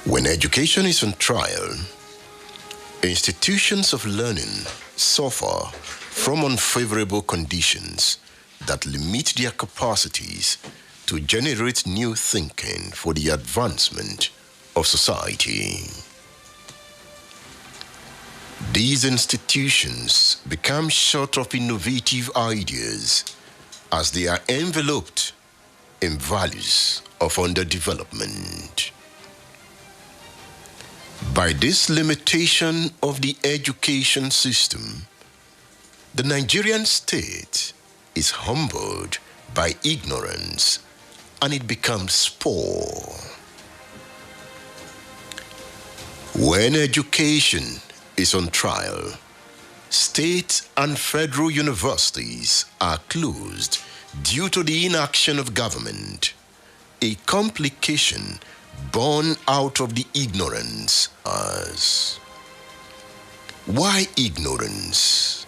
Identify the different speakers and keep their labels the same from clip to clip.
Speaker 1: When education is on trial, institutions of learning suffer from unfavorable conditions that limit their capacities to generate new thinking for the advancement of society. These institutions become short of innovative ideas as they are enveloped in values of underdevelopment. By this limitation of the education system, the Nigerian state is humbled by ignorance and it becomes poor. When education is on trial, state and federal universities are closed due to the inaction of government, a complication born out of the ignorance. Why ignorance?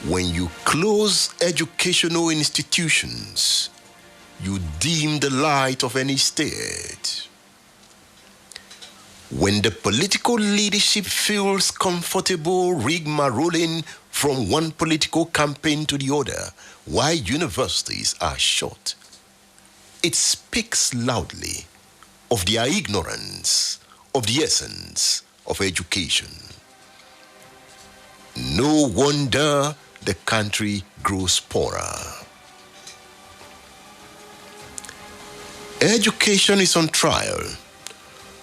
Speaker 1: When you close educational institutions, you dim the light of any state. When the political leadership feels comfortable rigmaroling from one political campaign to the other, while universities are shut, it speaks loudly of their ignorance of the essence of education. No wonder the country grows poorer. Education is on trial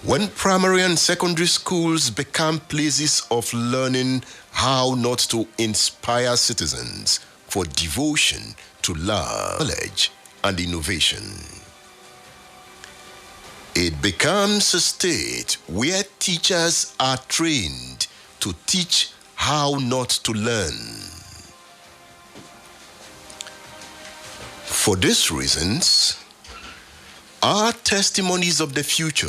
Speaker 1: when primary and secondary schools become places of learning how not to inspire citizens for devotion to knowledge and innovation. It becomes a state where teachers are trained to teach how not to learn. For these reasons, our testimonies of the future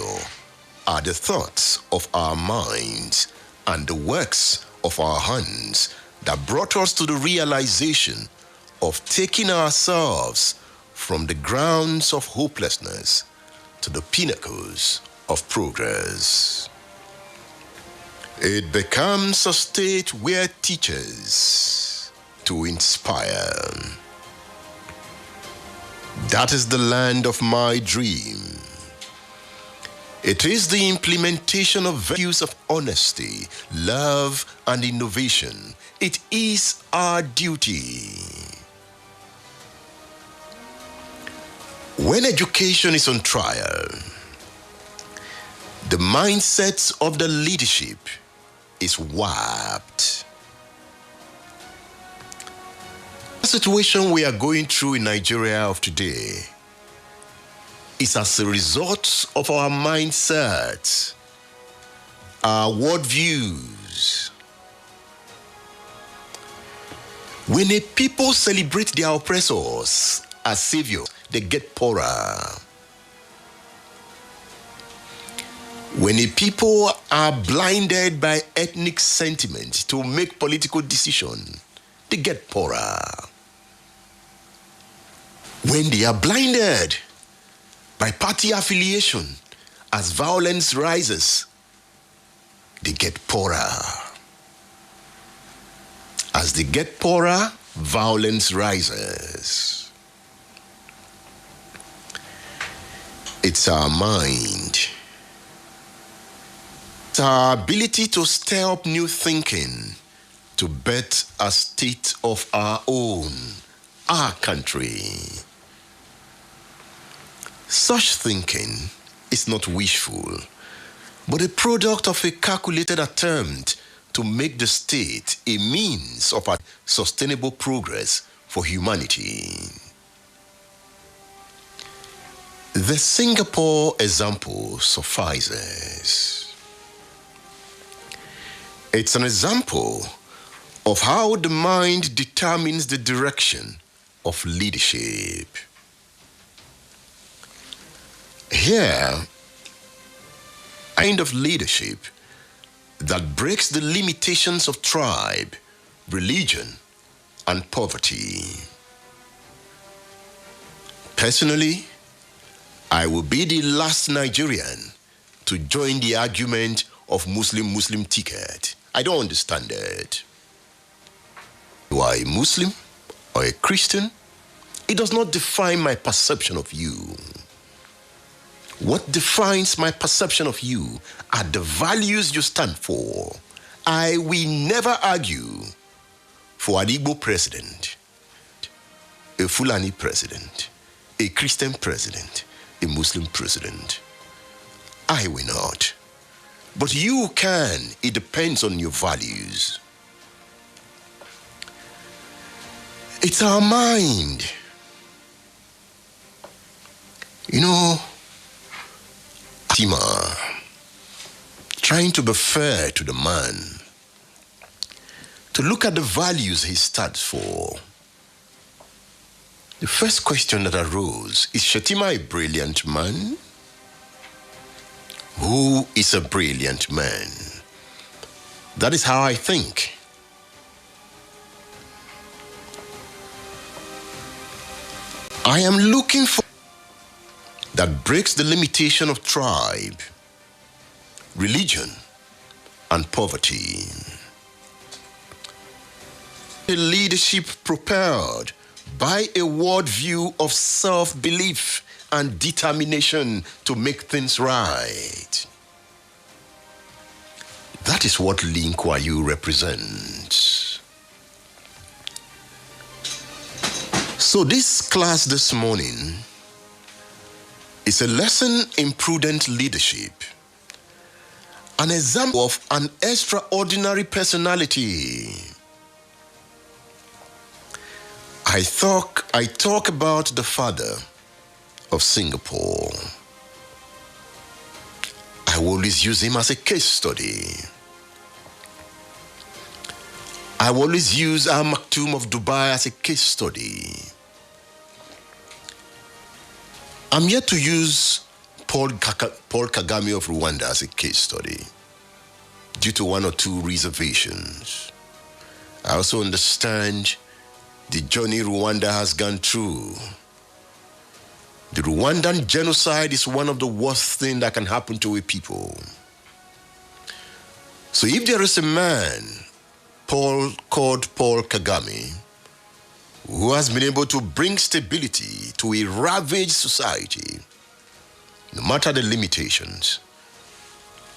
Speaker 1: are the thoughts of our minds and the works of our hands that brought us to the realization of taking ourselves from the grounds of hopelessness to the pinnacles of progress. It becomes a state where teachers to inspire. That is the land of my dream. It is the implementation of values of honesty, love, and innovation. It is our duty. When education is on trial, the mindset of the leadership is warped. The situation we are going through in Nigeria of today is as a result of our mindset, our worldviews. When a people celebrate their oppressors as saviors, they get poorer. When a people are blinded by ethnic sentiment to make political decisions, they get poorer. When they are blinded by party affiliation as violence rises, they get poorer. As they get poorer, violence rises. It's our mind. It's our ability to stir up new thinking, to bet a state of our own, our country. Such thinking is not wishful, but a product of a calculated attempt to make the state a means of a sustainable progress for humanity. The Singapore example suffices. It's an example of how the mind determines the direction of leadership. Here, a kind of leadership that breaks the limitations of tribe, religion, and poverty. Personally, I will be the last Nigerian to join the argument of Muslim ticket. I don't understand it. You are a Muslim or a Christian, it does not define my perception of you. What defines my perception of you are the values you stand for. I will never argue for an Igbo president, a Fulani president, a Christian president, a Muslim president. I will not. But you can. It depends on your values. It's our mind. You know, Tima, trying to be fair to the man, to look at the values he stands for. The first question that arose, is Shetima a brilliant man? Who is a brilliant man? That is how I think. I am looking for that breaks the limitation of tribe, religion, and poverty. A leadership propelled by a worldview of self-belief and determination to make things right. That is what Lee Kwayu represents. So this class this morning is a lesson in prudent leadership, an example of an extraordinary personality. I talk about the father of Singapore. I will always use him as a case study. I will always use Al Maktoum of Dubai as a case study. I'm yet to use Paul Kagame of Rwanda as a case study due to one or two reservations. I also understand the journey Rwanda has gone through. The Rwandan genocide is one of the worst things that can happen to a people. So if there is a man called Paul Kagame who has been able to bring stability to a ravaged society, no matter the limitations,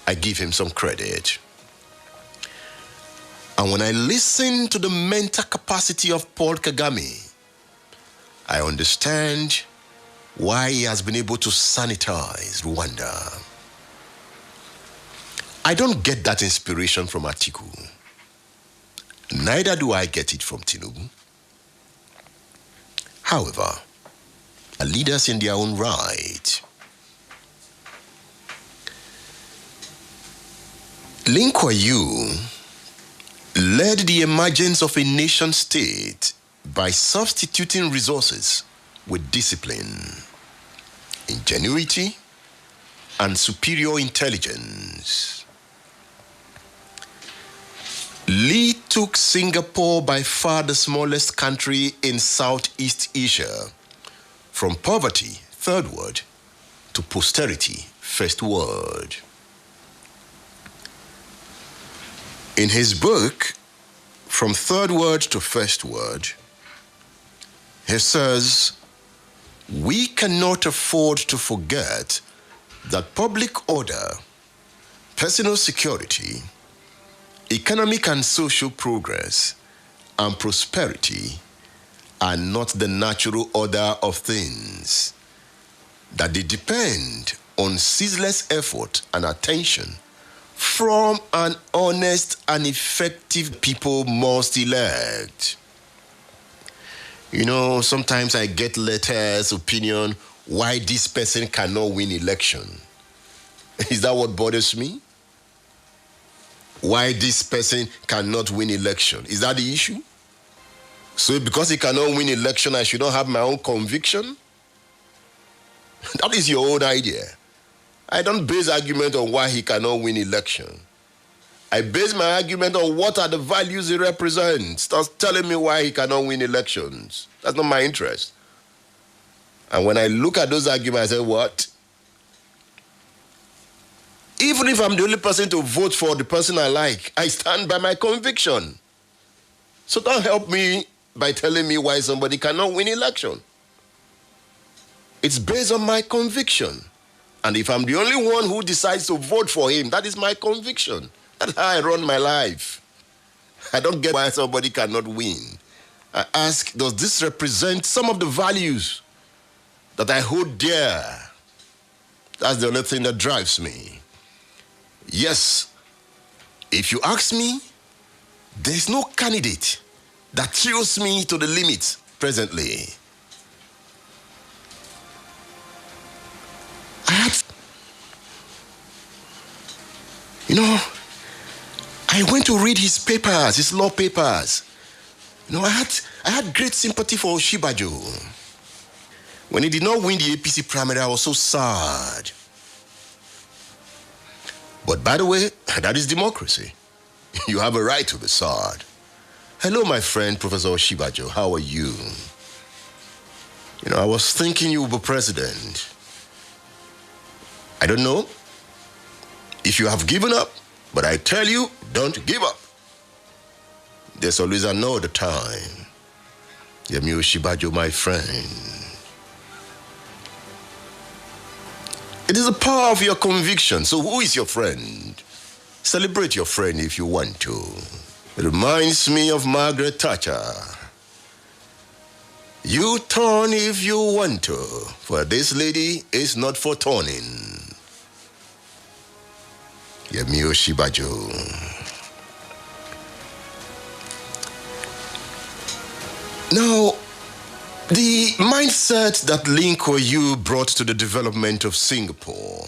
Speaker 1: I give him some credit. And when I listen to the mental capacity of Paul Kagame, I understand why he has been able to sanitize Rwanda. I don't get that inspiration from Atiku. Neither do I get it from Tinubu. However, are leaders in their own right. Lee Kwayu led the emergence of a nation state by substituting resources with discipline, ingenuity, and superior intelligence. Lee took Singapore, by far the smallest country in Southeast Asia, from poverty, third world, to posterity, first world. In his book, From Third World to First World, he says, we cannot afford to forget that public order, personal security, economic and social progress, and prosperity are not the natural order of things, that they depend on ceaseless effort and attention from an honest and effective people must elect. You know, sometimes I get letters, opinion, why this person cannot win election. Is that what bothers me? Why this person cannot win election? Is that the issue? So because he cannot win election, I should not have my own conviction? That is your own idea. I don't base argument on why he cannot win election. I base my argument on what are the values he represents. Stop telling me why he cannot win elections. That's not my interest. And when I look at those arguments, I say, what? Even if I'm the only person to vote for the person I like, I stand by my conviction. So don't help me by telling me why somebody cannot win election. It's based on my conviction. And if I'm the only one who decides to vote for him, that is my conviction. That's how I run my life. I don't get why somebody cannot win. I ask, does this represent some of the values that I hold dear? That's the only thing that drives me. Yes, if you ask me, there's no candidate that thrills me to the limit presently. I went to read his papers, his law papers. I had great sympathy for Oshibajo. When he did not win the APC primary, I was so sad. But by the way, that is democracy. You have a right to be sad. Hello, my friend, Professor Oshibajo. How are you? I was thinking you would be president. I don't know if you have given up, but I tell you, don't give up. There's always another time. Yemi Oshibajo, my friend. It is the power of your conviction. So who is your friend? Celebrate your friend if you want to. It reminds me of Margaret Thatcher. You turn if you want to, for this lady is not for turning. Yemi Oshibajo. Now, the mindset that Lee Kuan Yew brought to the development of Singapore,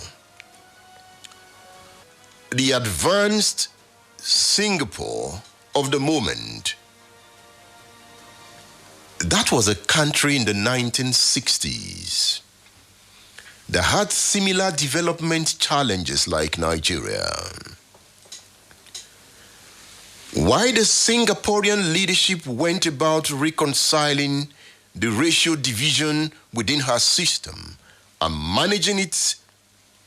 Speaker 1: the advanced Singapore of the moment, that was a country in the 1960s that had similar development challenges like Nigeria. Why the Singaporean leadership went about reconciling the racial division within her system and managing it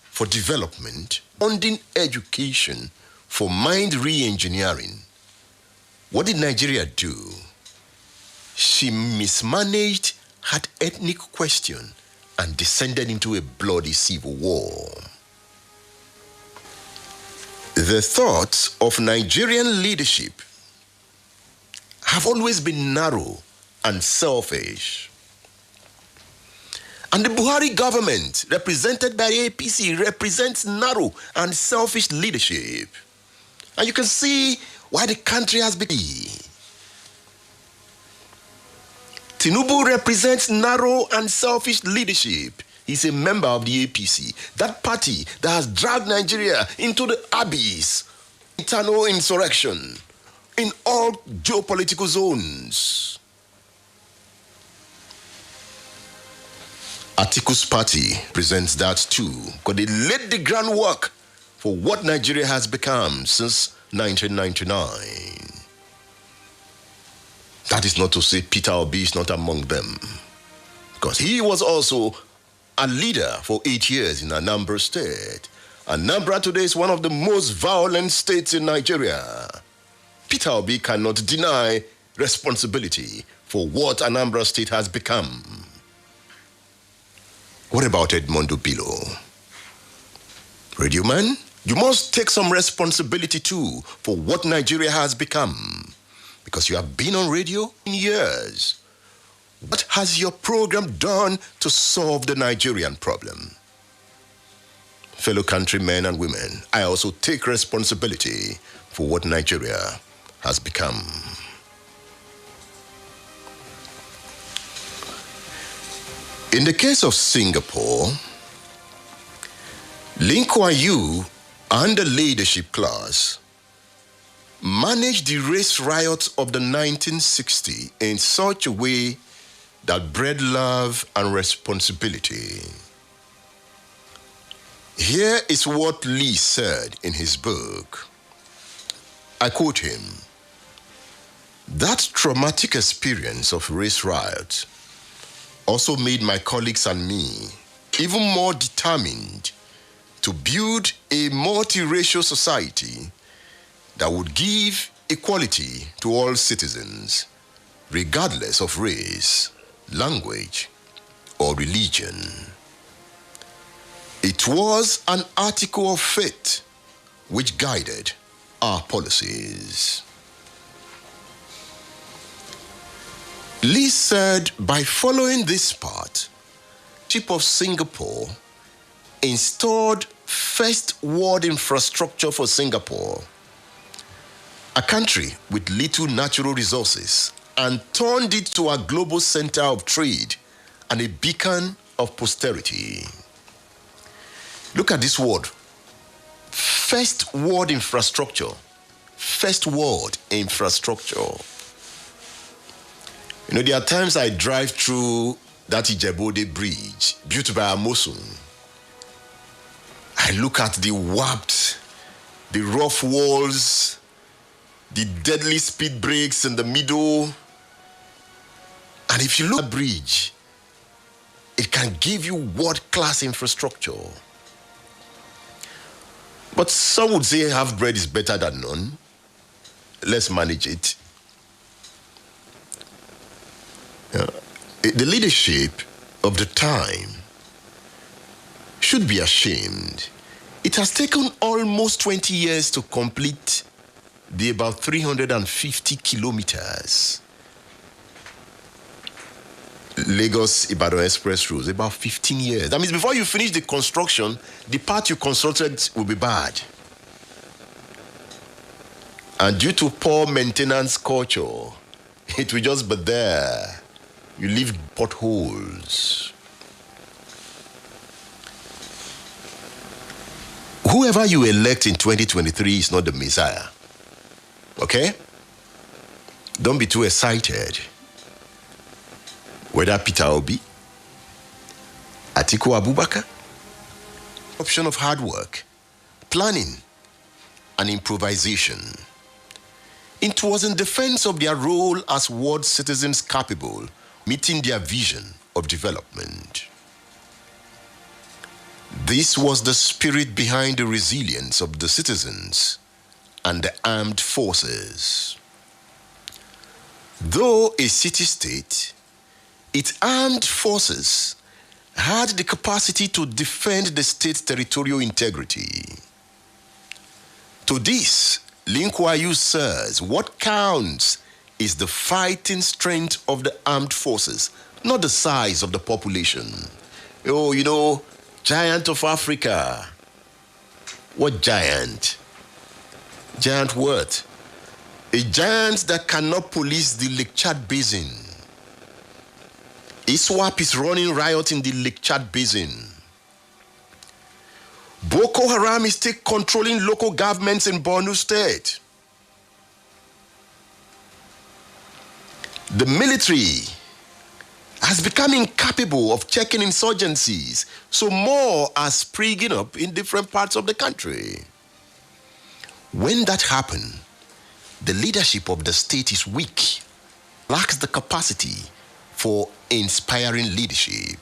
Speaker 1: for development, funding education for mind re-engineering. What did Nigeria do? She mismanaged her ethnic question and descended into a bloody civil war. The thoughts of Nigerian leadership have always been narrow and selfish. And the Buhari government, represented by APC, represents narrow and selfish leadership. And you can see why the country has become. Tinubu represents narrow and selfish leadership. He's a member of the APC, that party that has dragged Nigeria into the abyss, internal insurrection in all geopolitical zones. Atiku's party presents that too, because they laid the groundwork for what Nigeria has become since 1999. That is not to say Peter Obi is not among them, because he was also a leader for 8 years in Anambra State. Anambra today is one of the most violent states in Nigeria. Peter Obi cannot deny responsibility for what Anambra State has become. What about Edmondo Bilo? Radio man, you must take some responsibility too for what Nigeria has become, because you have been on radio in years. What has your program done to solve the Nigerian problem? Fellow countrymen and women, I also take responsibility for what Nigeria has become. In the case of Singapore, Lee Kuan Yew and the leadership class managed the race riots of the 1960s in such a way that bred love and responsibility. Here is what Lee said in his book. I quote him, "That traumatic experience of race riots also made my colleagues and me even more determined to build a multiracial society that would give equality to all citizens, regardless of race, language, or religion. It was an article of faith which guided our policies. Lee said, by following this path, Chief of Singapore installed first world infrastructure for Singapore, a country with little natural resources, and turned it to a global center of trade and a beacon of posterity. Look at this word. First world infrastructure. First world infrastructure. You know, there are times I drive through that Ijebode bridge, built by Amosun. I look at the warped, the rough walls, the deadly speed breaks in the middle. And if you look at the bridge, it can give you world-class infrastructure. But some would say half bread is better than none. Let's manage it. The leadership of the time should be ashamed. It has taken almost 20 years to complete the about 350 kilometers Lagos-Ibadan Express roads, about 15 years. That means before you finish the construction, the part you consulted will be bad. And due to poor maintenance culture, it will just be there. You leave potholes. Whoever you elect in 2023 is not the Messiah. Okay? Don't be too excited. Whether Peter Obi, Atiku Abubakar, option of hard work, planning, and improvisation. It was in defense of their role as world citizens capable, meeting their vision of development. This was the spirit behind the resilience of the citizens and the armed forces. Though a city-state, its armed forces had the capacity to defend the state's territorial integrity. To this, Lin Kuan Yew says, what counts is the fighting strength of the armed forces, not the size of the population. Oh, you know, giant of Africa. What giant? Giant what? A giant that cannot police the Lake Chad Basin. ISWAP is running riot in the Lake Chad Basin. Boko Haram is still controlling local governments in Borno State. The military has become incapable of checking insurgencies, so more are springing up in different parts of the country. When that happens, the leadership of the state is weak, lacks the capacity for inspiring leadership.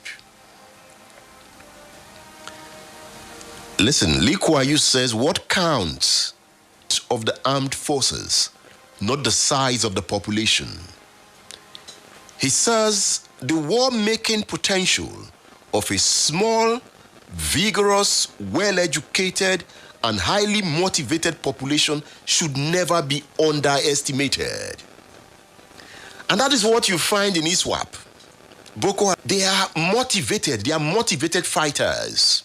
Speaker 1: Listen, Lee Kuan Yew says, what counts of the armed forces, not the size of the population. He says, the war-making potential of a small, vigorous, well-educated, and highly motivated population should never be underestimated. And that is what you find in ISWAP. Boko Haram, they are motivated fighters.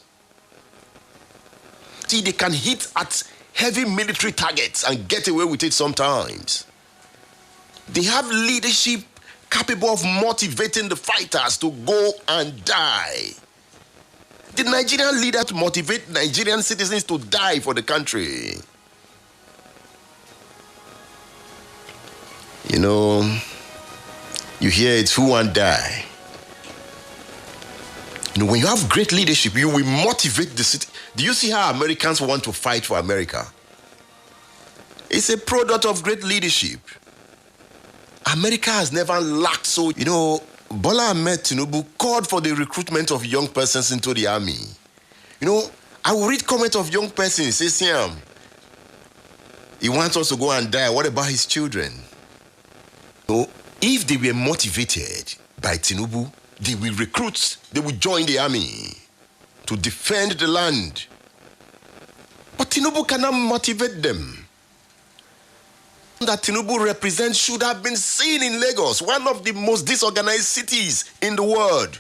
Speaker 1: See, they can hit at heavy military targets and get away with it sometimes. They have leadership capable of motivating the fighters to go and die. The Nigerian leader to motivate Nigerian citizens to die for the country. You know, you hear it's who and die. You know, when you have great leadership, you will motivate the city. Do you see how Americans want to fight for America? It's a product of great leadership. America has never lacked so. You know, Bola Ahmed Tinubu called for the recruitment of young persons into the army. You know, I will read comments of young persons, say, Siam, he wants us to go and die. What about his children? So, if they were motivated by Tinubu, they will recruit, they will join the army to defend the land. But Tinubu cannot motivate them. That Tinubu represents should have been seen in Lagos, one of the most disorganized cities in the world.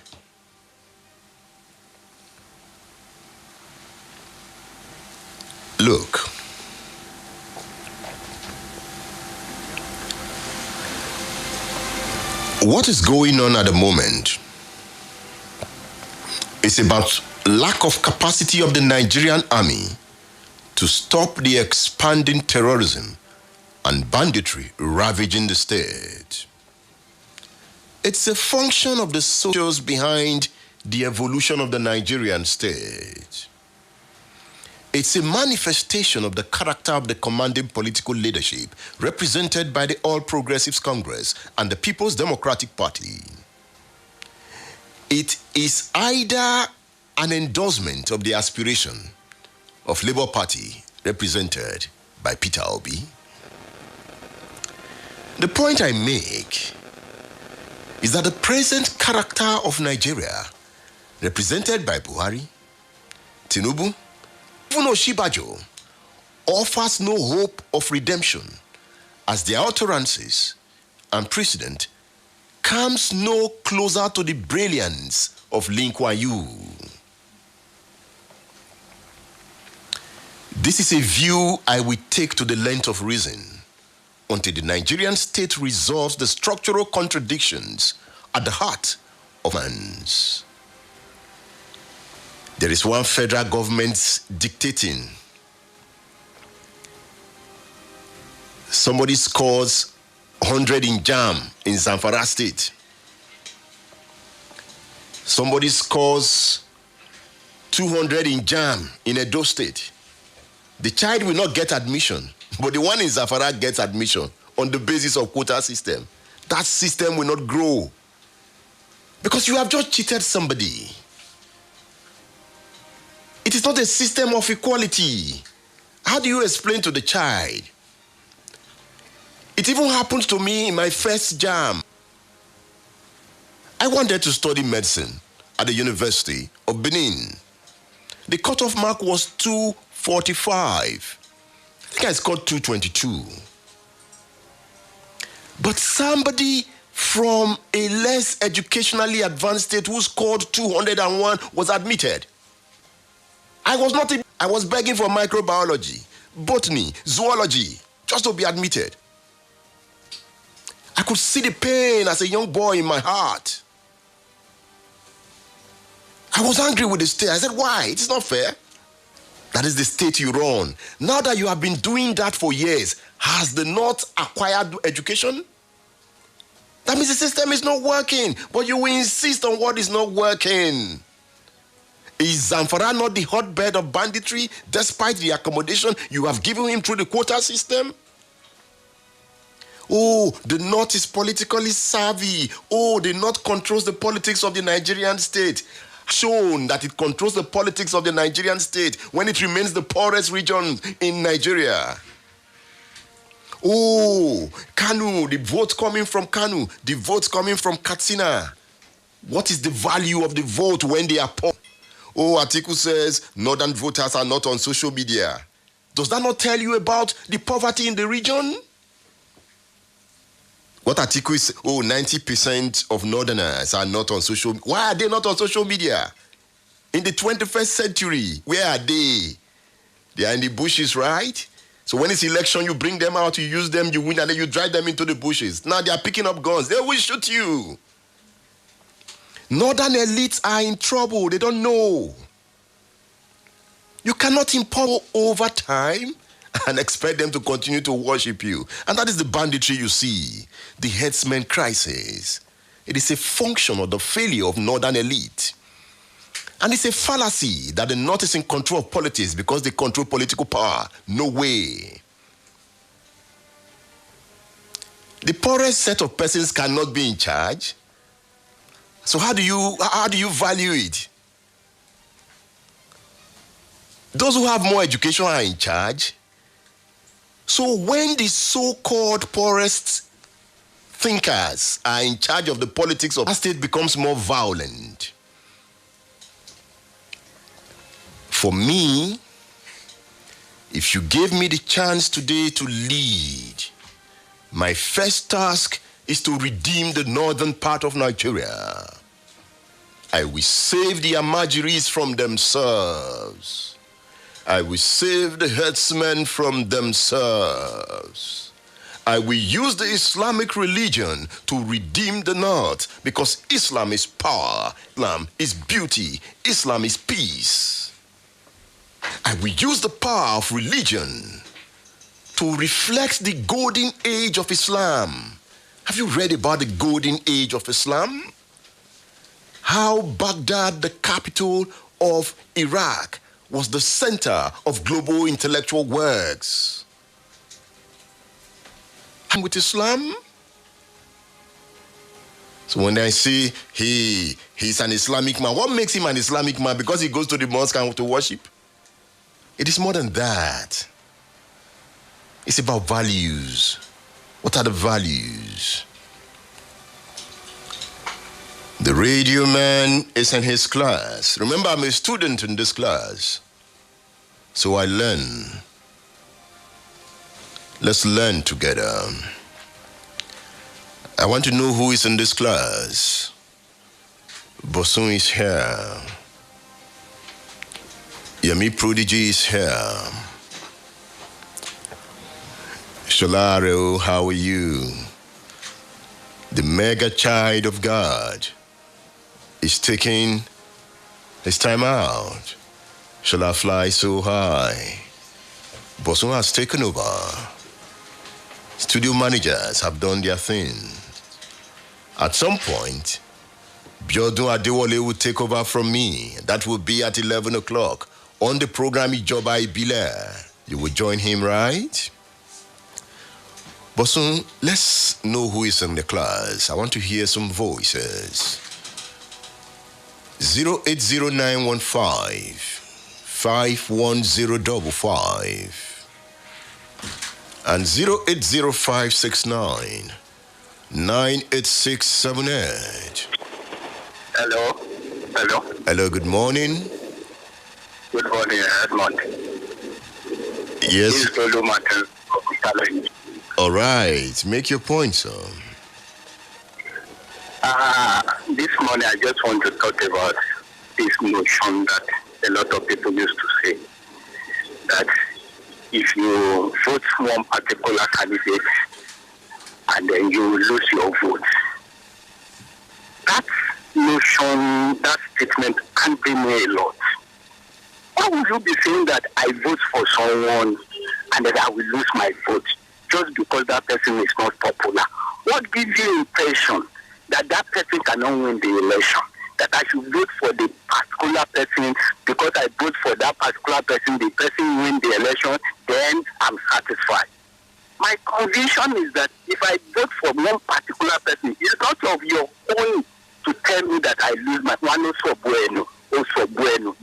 Speaker 1: Look, what is going on at the moment is about lack of capacity of the Nigerian army to stop the expanding terrorism and banditry ravaging the state. It's a function of the socials behind the evolution of the Nigerian state. It's a manifestation of the character of the commanding political leadership represented by the All Progressives Congress and the People's Democratic Party. It is either an endorsement of the aspiration of Labour Party represented by Peter Obi. The point I make is that the present character of Nigeria, represented by Buhari, Tinubu, even Oshibajo, offers no hope of redemption as their utterances and precedent comes no closer to the brilliance of Lee Kuan Yew. This is a view I will take to the length of reason until the Nigerian state resolves the structural contradictions at the heart of man's. There is one federal government dictating. Somebody scores 100 in JAM in Zamfara State. Somebody scores 200 in JAM in Edo State. The child will not get admission, but the one in Zamfara gets admission on the basis of quota system. That system will not grow because you have just cheated somebody. It is not a system of equality. How do you explain to the child? It even happened to me in my first JAM. I wanted to study medicine at the University of Benin. The cutoff mark was 245. I think I scored 222. But somebody from a less educationally advanced state who scored 201 was admitted. I was begging for microbiology, botany, zoology, just to be admitted. I could see the pain as a young boy in my heart. I was angry with the state. I said, why? It's not fair. That is the state you run. Now that you have been doing that for years, has the North acquired education? That means the system is not working, but you will insist on what is not working. Is Zamfara not the hotbed of banditry despite the accommodation you have given him through the quota system? Oh, the North is politically savvy. Oh, the North controls the politics of the Nigerian state. Shown that it controls the politics of the Nigerian state when it remains the poorest region in Nigeria. Oh, Kanu, the votes coming from Kanu, the votes coming from Katsina. What is the value of the vote when they are poor? Oh, Atiku says northern voters are not on social media. Does that not tell you about the poverty in the region? What Atiku is, 90% of northerners are not on social media. Why are they not on social media? In the 21st century, where are they? They are in the bushes, right? So when it's election, you bring them out, you use them, you win, and then you drive them into the bushes. Now they are picking up guns. They will shoot you. Northern elites are in trouble. They don't know. You cannot impose over time and expect them to continue to worship you. And that is the banditry you see, the headsman crisis. It is a function of the failure of northern elite. And it's a fallacy that the North is in control of politics because they control political power. No way. The poorest set of persons cannot be in charge. So how do you value it? Those who have more education are in charge. So when the so-called poorest thinkers are in charge of the politics of the state becomes more violent. For me, if you gave me the chance today to lead, my first task is to redeem the northern part of Nigeria. I will save the Amajiris from themselves. I will save the herdsmen from themselves. I will use the Islamic religion to redeem the north, because Islam is power, Islam is beauty, Islam is peace. I will use the power of religion to reflect the golden age of Islam. Have you read about the golden age of Islam? How Baghdad, the capital of Iraq, was the center of global intellectual works. And with Islam? So when I say he's an Islamic man, what makes him an Islamic man? Because he goes to the mosque and to worship? It is more than that. It's about values. What are the values? The radio man is in his class. Remember, I'm a student in this class. So I learn. Let's learn together. I want to know who is in this class. Bosun is here. Yemi Prodigy is here. Sholaro, how are you? The mega child of God is taking his time out. Shall I fly so high? Bosun has taken over. Studio managers have done their thing. At some point, Biodun Adewale will take over from me. That will be at 11 o'clock on the program Ijoba Ibile. You will join him, right? Bosun, let's know who is in the class. I want to hear some voices. 080915 51055 and 080569 98678.
Speaker 2: Hello. Hello.
Speaker 1: Hello, good morning.
Speaker 2: Good morning, Edmond.
Speaker 1: Yes.
Speaker 2: This is Lulu Martin.
Speaker 1: All right. Make your point, sir.
Speaker 2: This morning I just want to talk about this notion that a lot of people used to say, that if you vote one particular candidate and then you lose your vote, that notion, that statement can bring me a lot. Why would you be saying that I vote for someone and then I will lose my vote just because that person is not popular? What gives you impression that that person cannot win the election? That I should vote for the particular person because I vote for that particular person, the person win the election, then I'm satisfied. My conviction is that if I vote for one particular person, it's not of your own to tell me that I lose my one also bueno.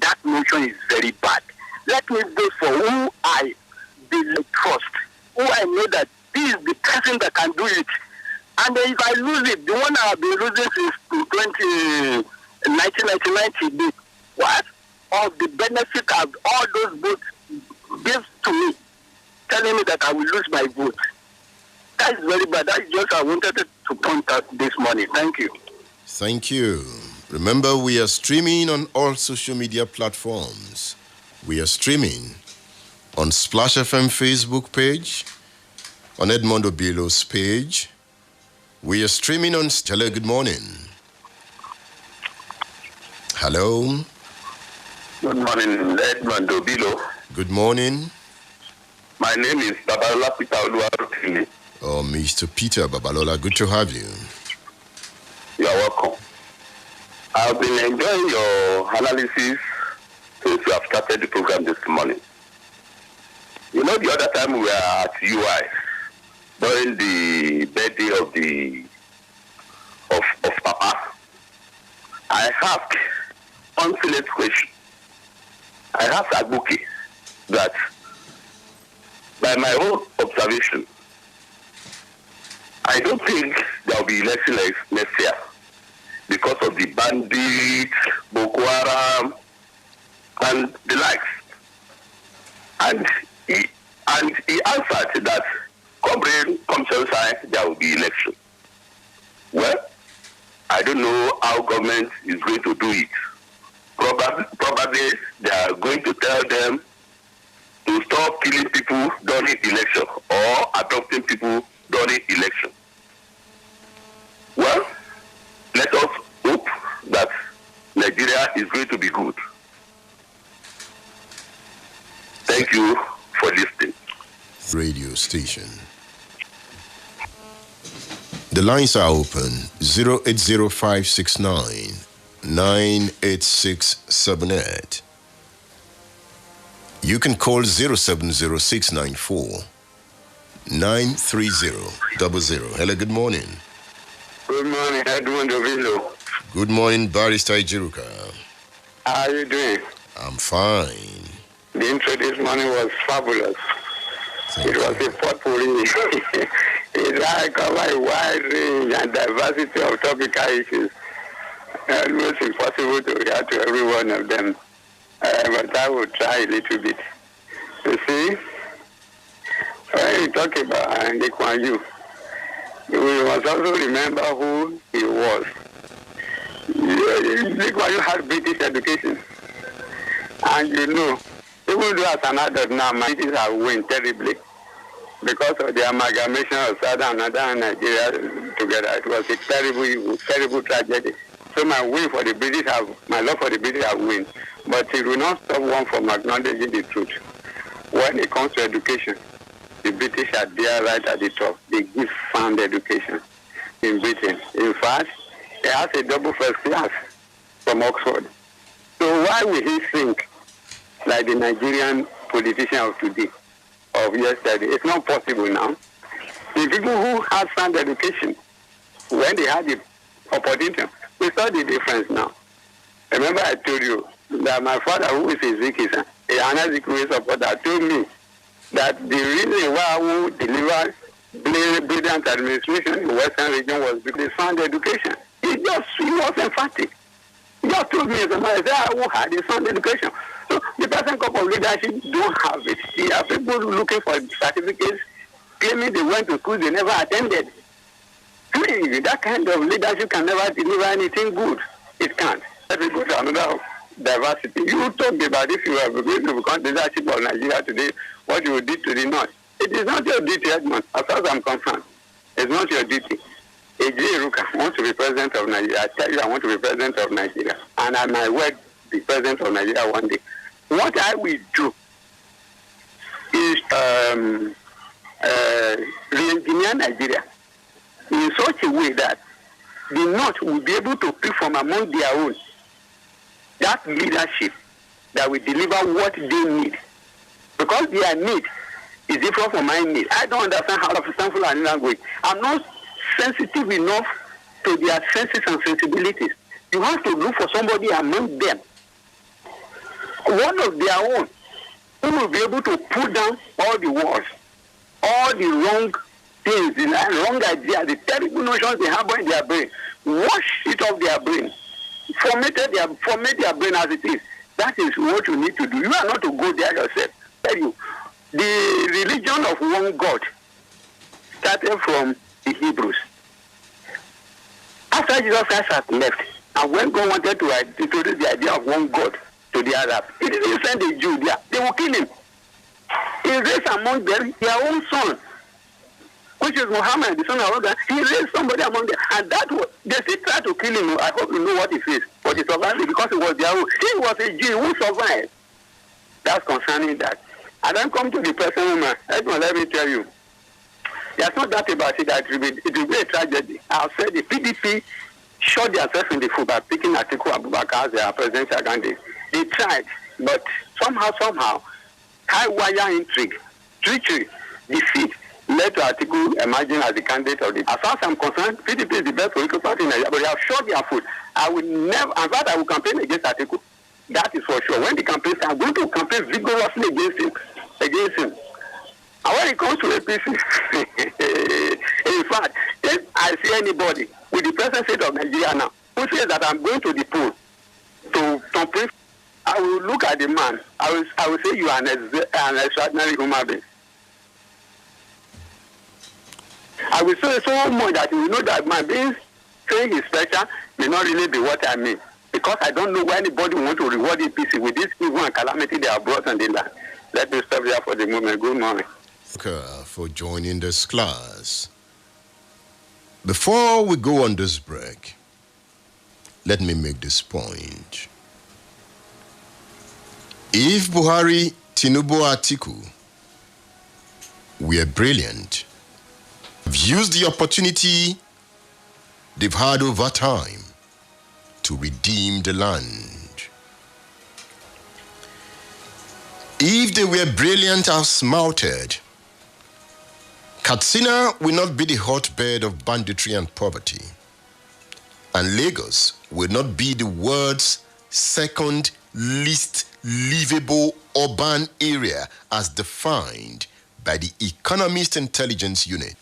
Speaker 2: That notion is very bad. Let me vote for who I really trust, who I know that this is the person that can do it. And if I lose it, the one I've been losing since 1999, what? Of the benefit of all those votes gives to me, telling me that I will lose my vote. That is very bad. That is just I wanted to point out this morning. Thank you.
Speaker 1: Thank you. Remember, we are streaming on all social media platforms. We are streaming on Splash FM Facebook page, on Edmond Obilo's page. We are streaming on Hello, good morning. Hello.
Speaker 2: Good morning, Edmond Obilo.
Speaker 1: Good morning.
Speaker 2: My name is Babalola Peter Oluwarotimi.
Speaker 1: Oh, Mr. Peter Babalola, good to have you.
Speaker 2: You are welcome. I've been enjoying your analysis since you have started the program this morning. You know, the other time we were at UI during the birthday of Papa. I asked unfinished question. I asked Abuki that, by my own observation, I don't think there will be election next year because of the bandits, Boko Haram, and the likes. And he answered that come sunshine, there will be election. Well, I don't know how government is going to do it. Probably they are going to tell them to stop killing people during election or adopting people during election. Well, let us hope that Nigeria is going to be good. Thank you for listening.
Speaker 1: Radio station. The lines are open. 080569 98678. You can call 070694 93000. Hello, good morning.
Speaker 2: Good morning, Edmund Ovilo.
Speaker 1: Good morning, Barrister Ijiruka.
Speaker 2: How are you doing?
Speaker 1: I'm fine.
Speaker 2: The intro this morning was fabulous. It was a potpourri. It covered a wide range and diversity of topical issues. Almost impossible to react to every one of them. But I will try a little bit. You see, when you talk about Atiku and Buhari, we must also remember who he was. Atiku and Buhari had British education. And you know, even though as an adult now, my British have won terribly because of the amalgamation of Southern and Northern Nigeria together. It was a terrible tragedy. So my love for the British have won. But it will not stop one from acknowledging the truth. When it comes to education, the British are there right at the top. They give sound education in Britain. In fact, they have a double first class from Oxford. So why will he think like the Nigerian politician of today, of yesterday? It's not possible now. The people who have sound education, when they had the opportunity, we saw the difference now. Remember I told you that my father, who is a Zikisa, an Ezekiel supporter, told me that the reason why I would deliver brilliant administration in the Western region was because of sound education. He was emphatic. He just told me, I had a sound education. So the present couple of leadership don't have it. There are people looking for certificates, claiming they went to school, they never attended. That kind of leadership can never deliver anything good. It can't. Let me go to another diversity. You talked about if you are going to become the leadership of Nigeria today, what you did to the North. It is not your duty, Edmund, as far as I'm concerned. It's not your duty. Ijiruka wants to be president of Nigeria. I tell you, I want to be president of Nigeria. And I might well be president of Nigeria one day. What I will do is re-engineer Nigeria in such a way that the North will be able to pick from among their own that leadership that will deliver what they need. Because their need is different from my need. I don't understand how to understand Fulani language. I'm not sensitive enough to their senses and sensibilities. You have to look for somebody among them, one of their own, who will be able to put down all the walls, all the wrong things, the wrong ideas, the terrible notions they have in their brain. Wash it off their brain. Format their brain as it is. That is what you need to do. You are not to go there yourself. I tell you, the religion of one God started from the Hebrews. After Jesus Christ had left, and when God wanted to introduce the idea of one God to the Arabs, he didn't send a Jew there. They will kill him. He raised among them their own son, which is Muhammad, the son of Allah. He raised somebody among them. And that was, they still tried to kill him. I hope you know what he faced. But he survived because it was their own. He was a Jew who survived. That's concerning that. And then come to the present woman. Let me tell you. There's no doubt about it that it will be a tragedy. I've said the PDP shot themselves in the foot by picking Atiku and Buhari as their presidential candidate. They tried, but somehow, high wire intrigue, treachery, defeat led to Atiku emerging as the candidate of the. As far as I'm concerned, PDP is the best political party in Nigeria, but they have shot their foot. I will never, in fact, I will campaign against Atiku That is for sure. When the campaign starts, I'm going to campaign vigorously against him. And when it comes to APC, in fact, if I see anybody with the present state of Nigeria now who says that I'm going to the poll to campaign, I will look at the man. I will say you are an extraordinary human being. I will say so much that you will know that my being saying he's special may not really be what I mean. Because I don't know why anybody want to reward APC with this evil and calamity they have brought on the land. Let me stop there for the moment. Good morning.
Speaker 1: For joining this class. Before we go on this break, let me make this point. If Buhari, Tinubu, Atiku were brilliant, have used the opportunity they've had over time to redeem the land. If they were brilliant as smarted, Katsina will not be the hotbed of banditry and poverty, and Lagos will not be the world's second least livable urban area as defined by the Economist Intelligence Unit.